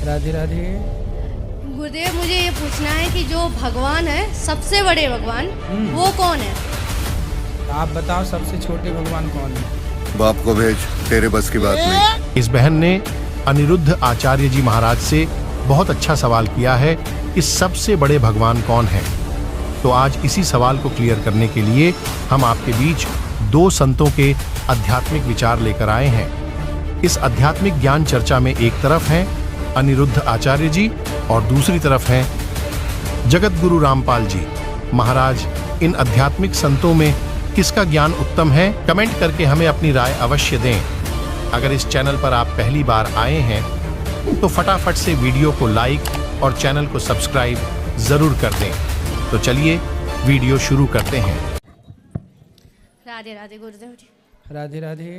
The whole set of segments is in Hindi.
राधे राधे। गुरुदेव, मुझे ये पूछना है कि जो भगवान है, सबसे बड़े भगवान, वो कौन है? आप बताओ सबसे छोटे भगवान कौन है? बाप को भेज, तेरे बस की बात नहीं। इस बहन ने अनिरुद्ध आचार्य जी महाराज से बहुत अच्छा सवाल किया है कि सबसे बड़े भगवान कौन है। तो आज इसी सवाल को क्लियर करने के लिए हम आपके बीच दो संतों के आध्यात्मिक विचार लेकर आए हैं। इस आध्यात्मिक ज्ञान चर्चा में एक तरफ हैं अनिरुद्ध आचार्य जी और दूसरी तरफ हैं जगत गुरु रामपाल जी महाराज। इन आध्यात्मिक संतों में किसका ज्ञान उत्तम है, कमेंट करके हमें अपनी राय अवश्य दें। अगर इस चैनल पर आप पहली बार आए हैं तो फटाफट से वीडियो को लाइक और चैनल को सब्सक्राइब जरूर कर दें। तो चलिए वीडियो शुरू करते हैं। राधे राधे गुरुदेव जी। राधे राधे।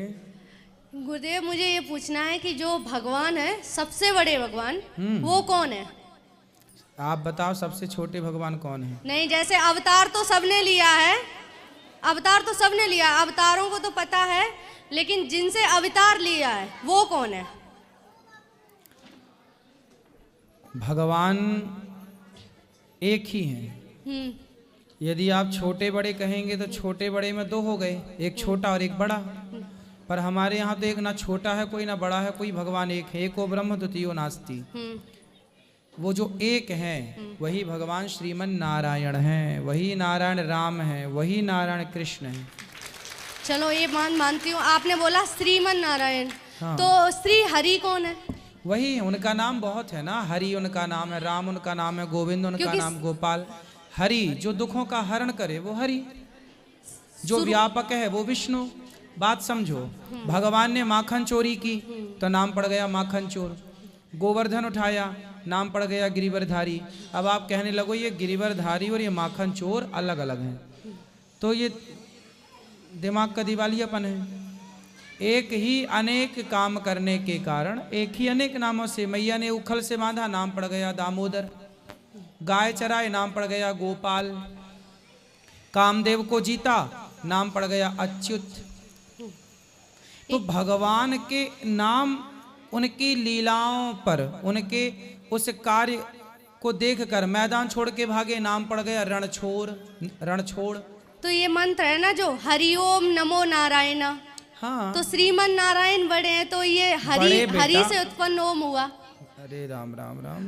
गुरुदेव, मुझे ये पूछना है कि जो भगवान है, सबसे बड़े भगवान, वो कौन है? आप बताओ सबसे छोटे भगवान कौन है? नहीं, जैसे अवतार तो सबने लिया है, अवतार तो सबने लिया, अवतारों को तो पता है, लेकिन जिनसे अवतार लिया है वो कौन है? भगवान एक ही हैं। यदि आप छोटे बड़े कहेंगे तो छोटे बड़े में दो हो गए, एक छोटा और एक बड़ा। पर हमारे यहाँ तो एक ना छोटा है कोई, ना बड़ा है कोई, भगवान एक है। एको ब्रह्म द्वितीयो नास्ति। वो जो एक है वही भगवान श्रीमन नारायण हैं, वही नारायण राम हैं, वही नारायण कृष्ण हैं। चलो ये मानती हूँ। आपने बोला श्रीमन नारायण, हाँ। तो श्री हरि कौन है? वही, उनका नाम बहुत है ना। हरि उनका नाम है, राम उनका नाम है, गोविंद उनका नाम, गोपाल। हरि जो दुखों का हरण करे वो हरि, जो व्यापक है वो विष्णु। बात समझो, भगवान ने माखन चोरी की तो नाम पड़ गया माखन चोर। गोवर्धन उठाया, नाम पड़ गया गिरिवरधारी। अब आप कहने लगो ये गिरिवरधारी और ये माखन चोर अलग अलग हैं, तो ये दिमाग का दिवालियापन है। एक ही अनेक काम करने के कारण एक ही अनेक नामों से, मैया ने उखल से बांधा, नाम पड़ गया दामोदर। गाय चराए, नाम पड़ गया गोपाल। कामदेव को जीता, नाम पड़ गया अच्युत। तो भगवान के नाम उनकी लीलाओं पर, उनके उस कार्य को देखकर मैदान छोड़ के भागे, नाम पड़ गया रणछोड़। रणछोड़ तो ये मंत्र है ना जो हरिओम नमो नारायण। हाँ, तो श्रीमन नारायण बड़े हैं, तो ये हरि से उत्पन्न ओम हुआ। अरे राम राम राम।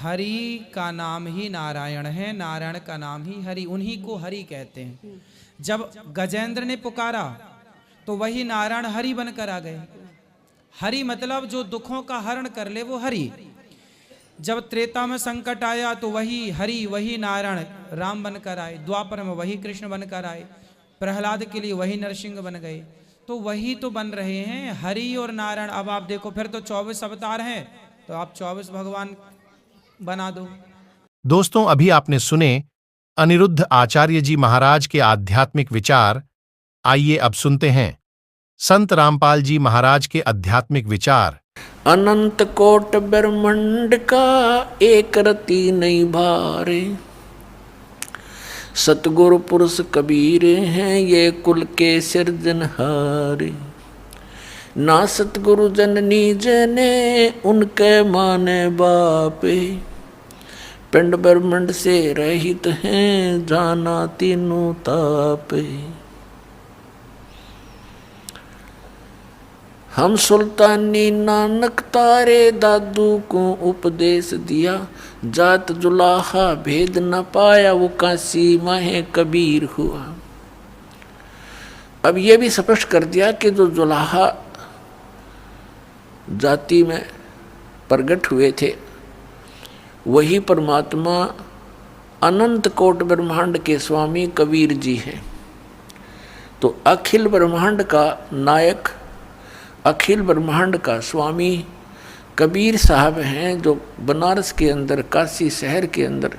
हरि का नाम ही नारायण है, नारायण का नाम ही हरि, उन्हीं को हरि कहते हैं। जब गजेंद्र ने पुकारा तो वही नारायण हरि बनकर आ गए। हरि मतलब जो दुखों का हरण कर ले वो हरि। जब त्रेता में संकट आया तो वही हरि, वही नारायण राम बनकर आए। द्वापर में वही कृष्ण बनकर आए। प्रहलाद के लिए वही नरसिंह बन गए। तो वही तो बन रहे हैं हरि और नारायण। अब आप देखो, फिर तो 24 अवतार हैं, तो आप 24 भगवान बना दो। दोस्तों, अभी आपने सुने अनिरुद्ध आचार्य जी महाराज के आध्यात्मिक विचार। आइए अब सुनते हैं संत रामपाल जी महाराज के आध्यात्मिक विचार। अनंत कोट ब्रह्मांड का एक रति नहीं भारे, सतगुरु पुरुष कबीर हैं ये कुल के सिरजनहारे। ना सतगुरु जननी जने उनके माने बापे, पिंड ब्रह्मांड से रहित हैं जाना तीनों तापे। हम सुल्तानी नानक तारे दादू को उपदेश दिया, जात जुलाहा भेद न पाया वो काशी माहे कबीर हुआ। अब ये भी स्पष्ट कर दिया कि जो जुलाहा जाति में प्रकट हुए थे वही परमात्मा अनंत कोट ब्रह्मांड के स्वामी कबीर जी हैं। तो अखिल ब्रह्मांड का नायक, अखिल ब्रह्मांड का स्वामी कबीर साहब हैं, जो बनारस के अंदर, काशी शहर के अंदर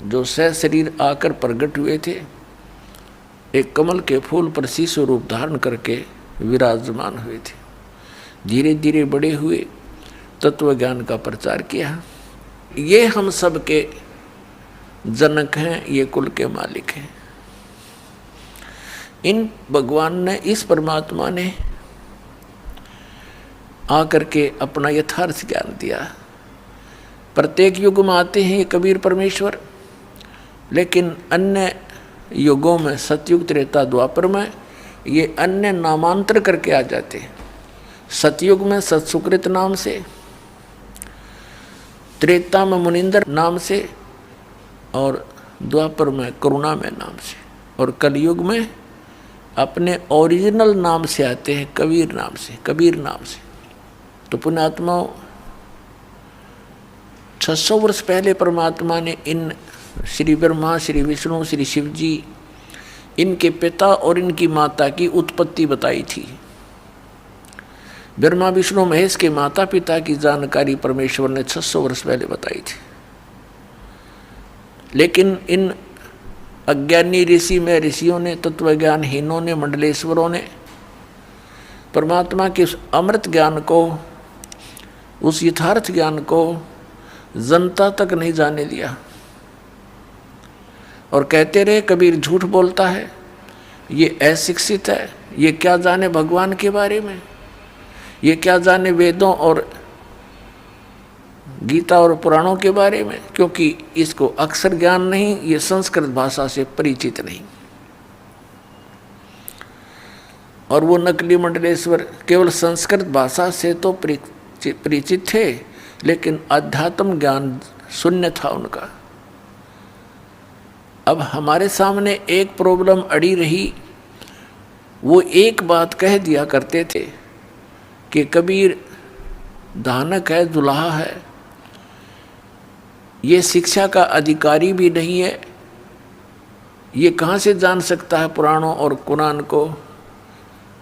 जो सशरीर आकर प्रकट हुए थे। एक कमल के फूल पर शिशु रूप धारण करके विराजमान हुए थे। धीरे धीरे बड़े हुए, तत्व ज्ञान का प्रचार किया। ये हम सब के जनक हैं, ये कुल के मालिक हैं। इन भगवान ने, इस परमात्मा ने आकर के अपना यथार्थ ज्ञान दिया। प्रत्येक युग में आते हैं ये कबीर परमेश्वर, लेकिन अन्य युगों में सतयुग त्रेता द्वापर में ये अन्य नामांतर करके आ जाते हैं। सतयुग में सत्सुकृत नाम से, त्रेता में मुनिंदर नाम से, और द्वापर में करुणामय नाम से, और कलयुग में अपने ओरिजिनल नाम से आते हैं, कबीर नाम से, कबीर नाम से। तो पुण्यात्माओं, 600 वर्ष पहले परमात्मा ने इन श्री ब्रह्मा, श्री विष्णु, श्री शिव जी, इनके पिता और इनकी माता की उत्पत्ति बताई थी। ब्रह्मा विष्णु महेश के माता पिता की जानकारी परमेश्वर ने 600 वर्ष पहले बताई थी। लेकिन इन अज्ञानी ऋषि में ऋषियों ने, तत्वज्ञानहीनों ने, मंडलेश्वरों ने परमात्मा के उस अमृत ज्ञान को, उस यथार्थ ज्ञान को जनता तक नहीं जाने दिया और कहते रहे कबीर झूठ बोलता है, ये अशिक्षित है, ये क्या जाने भगवान के बारे में, ये क्या जाने वेदों और गीता और पुराणों के बारे में, क्योंकि इसको अक्षर ज्ञान नहीं, ये संस्कृत भाषा से परिचित नहीं। और वो नकली मंडलेश्वर केवल संस्कृत भाषा से तो परिचित थे, लेकिन अध्यात्म ज्ञान शून्य था उनका। अब हमारे सामने एक प्रॉब्लम अड़ी रही, वो एक बात कह दिया करते थे कि कबीर धानक है, दुल्हा है, ये शिक्षा का अधिकारी भी नहीं है, ये कहाँ से जान सकता है पुराणों और कुरान को,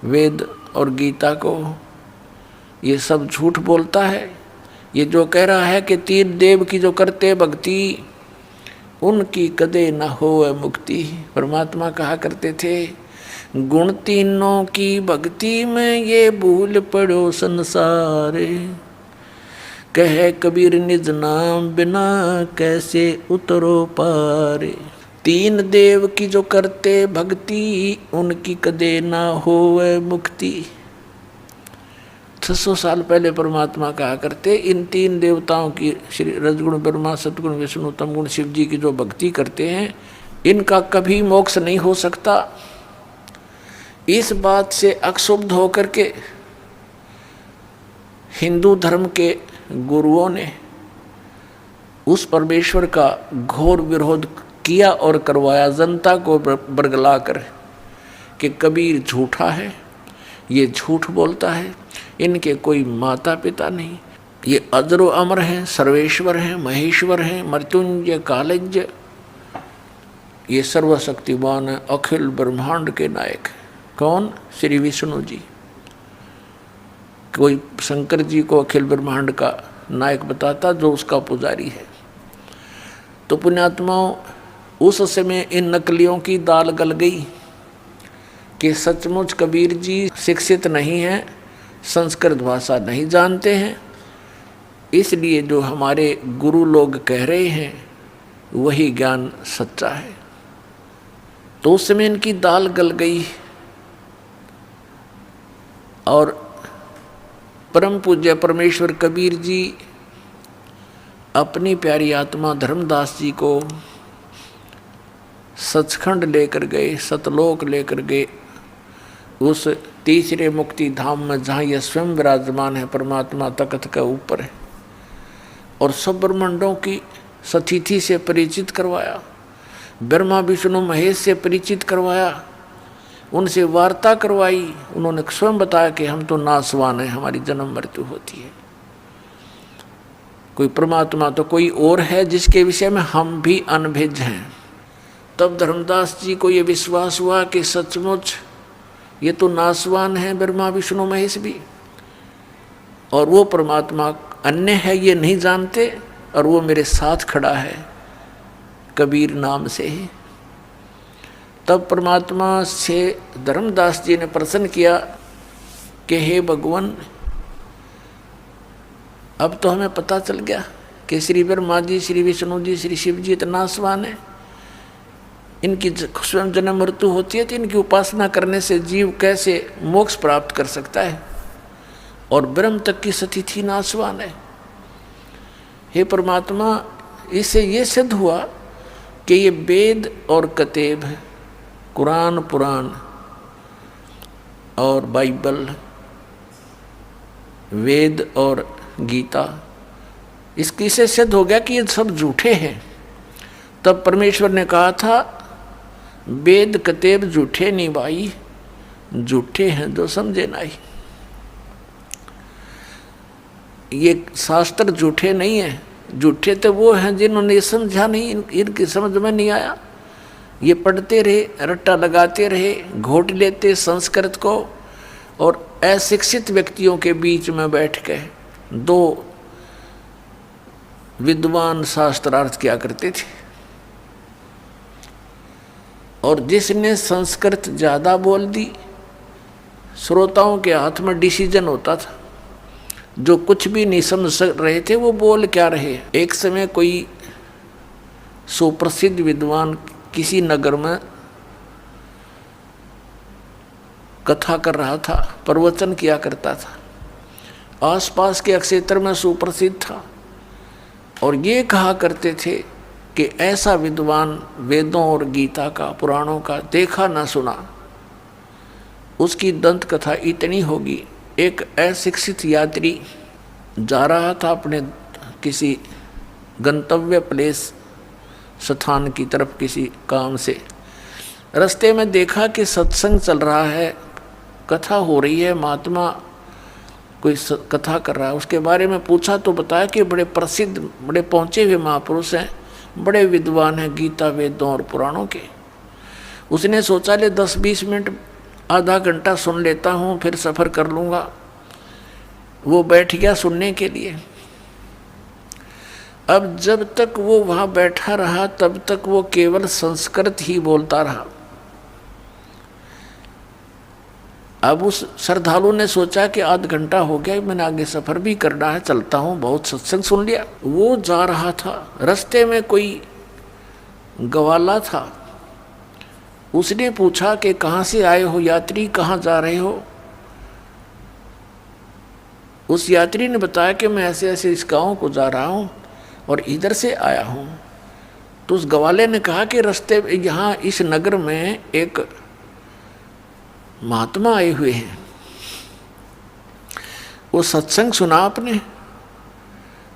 वेद और गीता को, ये सब झूठ बोलता है। ये जो कह रहा है कि 3 देव की जो करते भक्ति उनकी कदे न होए मुक्ति। परमात्मा कहा करते थे, गुण तीनों की भक्ति में ये भूल पड़ो संसार, कहे कबीर निज नाम बिना कैसे उतरो पार। 3 देव की जो करते भक्ति उनकी कदे ना होवे मुक्ति। 600 साल पहले परमात्मा कहा करते, इन 3 देवताओं की, श्री रजगुण ब्रह्मा, सतगुण विष्णु, तमगुण शिव जी की जो भक्ति करते हैं, इनका कभी मोक्ष नहीं हो सकता। इस बात से अक्षुब्ध होकर के हिंदू धर्म के गुरुओं ने उस परमेश्वर का घोर विरोध किया और करवाया, जनता को बरगला कर कि कबीर झूठा है, ये झूठ बोलता है, इनके कोई माता पिता नहीं, ये अजरो अमर हैं, सर्वेश्वर हैं, महेश्वर हैं, मृत्युंजय कालज्य, ये सर्वशक्तिमान है, अखिल ब्रह्मांड के नायक। कौन? श्री विष्णु जी। कोई शंकर जी को अखिल ब्रह्मांड का नायक बताता, जो उसका पुजारी है। तो पुण्यात्माओं, उस समय इन नकलियों की दाल गल गई कि सचमुच कबीर जी शिक्षित नहीं हैं, संस्कृत भाषा नहीं जानते हैं, इसलिए जो हमारे गुरु लोग कह रहे हैं वही ज्ञान सच्चा है। तो उस समय इनकी दाल गल गई और परम पूज्य परमेश्वर कबीर जी अपनी प्यारी आत्मा धर्मदास जी को सचखंड लेकर गए, सतलोक लेकर गए, उस तीसरे मुक्ति धाम में जहाँ यह स्वयं विराजमान है, परमात्मा तख्त के ऊपर है, और सब ब्रह्मांडों की सतिथि से परिचित करवाया, ब्रह्मा विष्णु महेश से परिचित करवाया, उनसे वार्ता करवाई। उन्होंने स्वयं बताया कि हम तो नासवान हैं, हमारी जन्म मृत्यु होती है, कोई परमात्मा तो कोई और है जिसके विषय में हम भी अनभिज्ञ हैं। तब धर्मदास जी को ये विश्वास हुआ कि सचमुच ये तो नासवान है ब्रह्मा विष्णु महेश भी, और वो परमात्मा अन्य है ये नहीं जानते, और वो मेरे साथ खड़ा है कबीर नाम से ही। तब परमात्मा से धर्मदास जी ने प्रश्न किया कि हे भगवान, अब तो हमें पता चल गया कि श्री ब्रह्मा जी, श्री विष्णु जी, श्री शिव जी तो नासवान है, इनकी स्वयं जन्म मृत्यु होती है, तो इनकी उपासना करने से जीव कैसे मोक्ष प्राप्त कर सकता है। और ब्रह्म तक की स्थिति नाशवान है। हे परमात्मा, इससे ये सिद्ध हुआ कि ये वेद और कतेब, कुरान, पुराण और बाइबल, वेद और गीता, इसकी से सिद्ध हो गया कि ये सब झूठे हैं। तब परमेश्वर ने कहा था, वेद कतेब झूठे नहीं भाई, झूठे हैं जो समझे नहीं। ये शास्त्र झूठे नहीं है, झूठे तो वो हैं जिन्होंने ये समझा नहीं, इनकी समझ में नहीं आया। ये पढ़ते रहे, रट्टा लगाते रहे, घोट लेते संस्कृत को, और अशिक्षित व्यक्तियों के बीच में बैठ के दो विद्वान शास्त्रार्थ किया करते थे। और जिसने संस्कृत ज़्यादा बोल दी, श्रोताओं के हाथ में डिसीजन होता था। जो कुछ भी नहीं समझ रहे थे वो बोल क्या रहे। एक समय कोई सुप्रसिद्ध विद्वान किसी नगर में कथा कर रहा था, प्रवचन किया करता था, आसपास के क्षेत्र में सुप्रसिद्ध था, और ये कहा करते थे कि ऐसा विद्वान वेदों और गीता का, पुराणों का देखा ना सुना, उसकी दंत कथा इतनी होगी। एक अशिक्षित यात्री जा रहा था अपने किसी गंतव्य प्लेस स्थान की तरफ किसी काम से, रास्ते में देखा कि सत्संग चल रहा है, कथा हो रही है, महात्मा कोई कथा कर रहा है। उसके बारे में पूछा तो बताया कि बड़े प्रसिद्ध, बड़े पहुँचे हुए महापुरुष हैं, बड़े विद्वान हैं गीता, वेदों और पुराणों के। उसने सोचा ले 10-20 मिनट, आधा घंटा सुन लेता हूँ, फिर सफ़र कर लूँगा। वो बैठ गया सुनने के लिए। अब जब तक वो वहाँ बैठा रहा तब तक वो केवल संस्कृत ही बोलता रहा। अब उस श्रद्धालु ने सोचा कि आध घंटा हो गया, मैंने आगे सफ़र भी करना है, चलता हूँ, बहुत सत्संग सुन लिया। वो जा रहा था, रास्ते में कोई ग्वाला था। उसने पूछा कि कहाँ से आए हो यात्री, कहाँ जा रहे हो? उस यात्री ने बताया कि मैं ऐसे ऐसे इस गाँव को जा रहा हूँ और इधर से आया हूँ। तो उस ग्वाले ने कहा कि रास्ते यहाँ इस नगर में एक महात्मा आए हुए हैं, वो सत्संग सुना आपने?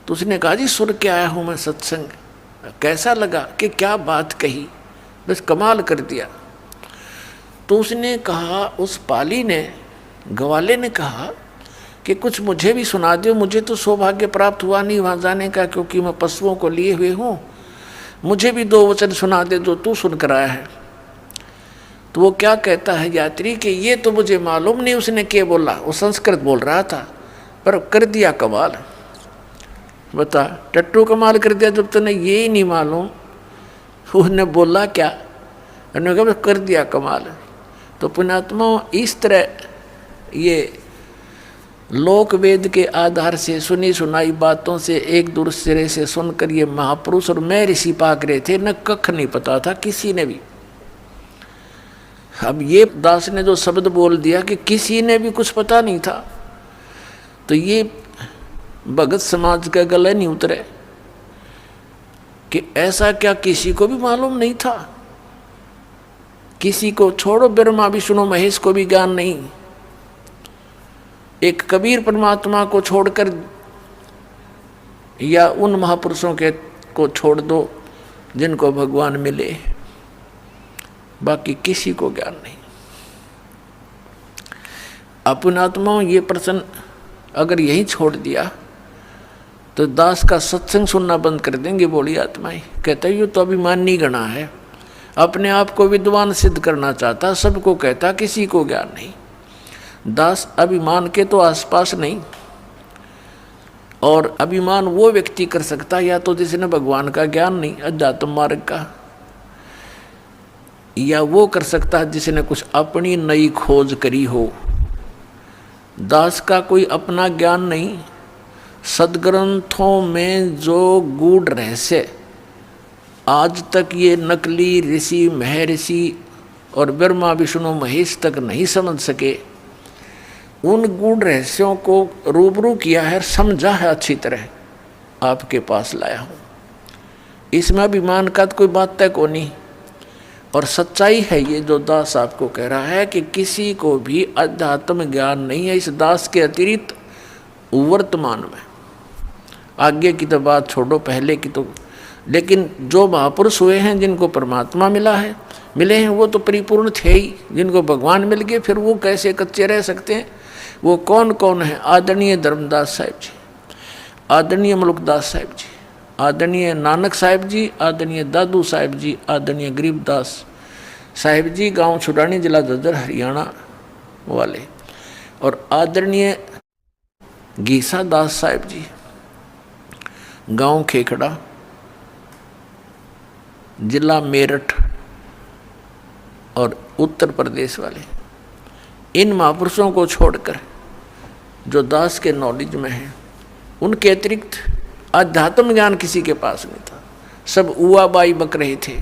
तो उसने कहा जी सुन के आया हूँ मैं सत्संग। कैसा लगा? कि क्या बात कही, बस कमाल कर दिया। तो उसने कहा, उस पाली ने, ग्वाले ने कहा कि कुछ मुझे भी सुना दो, मुझे तो सौभाग्य प्राप्त हुआ नहीं वहाँ जाने का, क्योंकि मैं पशुओं को लिए हुए हूँ, मुझे भी 2 वचन सुना दे जो तू सुन कर आया है। तो वो क्या कहता है यात्री कि ये तो मुझे मालूम नहीं उसने क्या बोला, वो संस्कृत बोल रहा था पर कर दिया कमाल। बता, टट्टू कमाल कर दिया जब तूने ये ही नहीं मालूम उसने बोला क्या, उन्होंने कहा कर दिया कमाल। तो पुण्यात्मा, इस तरह ये लोक वेद के आधार से सुनी सुनाई बातों से एक दूसरे से सुनकर ये महापुरुष और मैं ऋषि पाक रहे थे, न कख नहीं पता था किसी ने भी। अब ये दास ने जो शब्द बोल दिया कि किसी ने भी कुछ पता नहीं था, तो ये भगत समाज का गले नहीं उतरे कि ऐसा क्या किसी को भी मालूम नहीं था? किसी को छोड़ो, ब्रह्मा विष्णु महेश को भी ज्ञान नहीं। एक कबीर परमात्मा को छोड़कर या उन महापुरुषों के को छोड़ दो जिनको भगवान मिले, बाकी किसी को ज्ञान नहीं। अपने आत्माओं, ये प्रश्न अगर यही छोड़ दिया तो दास का सत्संग सुनना बंद कर देंगे बोली आत्माएं। कहता है ये तो अभिमानी गणा है, अपने आप को विद्वान सिद्ध करना चाहता, सबको कहता किसी को ज्ञान नहीं। दास अभिमान के तो आसपास नहीं, और अभिमान वो व्यक्ति कर सकता या तो जिसने भगवान का ज्ञान नहीं, अध्यात्म मार्ग का, या वो कर सकता है जिसने कुछ अपनी नई खोज करी हो। दास का कोई अपना ज्ञान नहीं। सदग्रंथों में जो गूढ़ रहस्य आज तक ये नकली ऋषि महर्षि और ब्रह्मा विष्णु महेश तक नहीं समझ सके, उन गूढ़ रहस्यों को रूबरू किया है, समझा है, अच्छी तरह आपके पास लाया हूँ। इसमें अभिमान का तो कोई बात तय को नहीं। और सच्चाई है ये जो दास आपको कह रहा है कि किसी को भी अध्यात्म ज्ञान नहीं है इस दास के अतिरिक्त वर्तमान में। आगे की तो बात छोड़ो, पहले की तो, लेकिन जो महापुरुष हुए हैं जिनको परमात्मा मिले हैं वो तो परिपूर्ण थे ही। जिनको भगवान मिल गए फिर वो कैसे कच्चे रह सकते हैं? वो कौन कौन है? आदरणीय धर्मदास साहिब जी, आदरणीय मुल्कदास साहिब जी, आदरणीय नानक साहिब जी, आदरणीय दादू साहिब जी, आदरणीय गरीबदास साहिब जी, गांव छुड़ानी, जिला ददर, हरियाणा वाले, और आदरणीय गीसा दास साहिब जी, गांव खेखड़ा, जिला मेरठ और उत्तर प्रदेश वाले। इन महापुरुषों को छोड़कर जो दास के नॉलेज में हैं, उनके अतिरिक्त अध्यात्म ज्ञान किसी के पास नहीं था। सब उआ बाई बक रहे थे।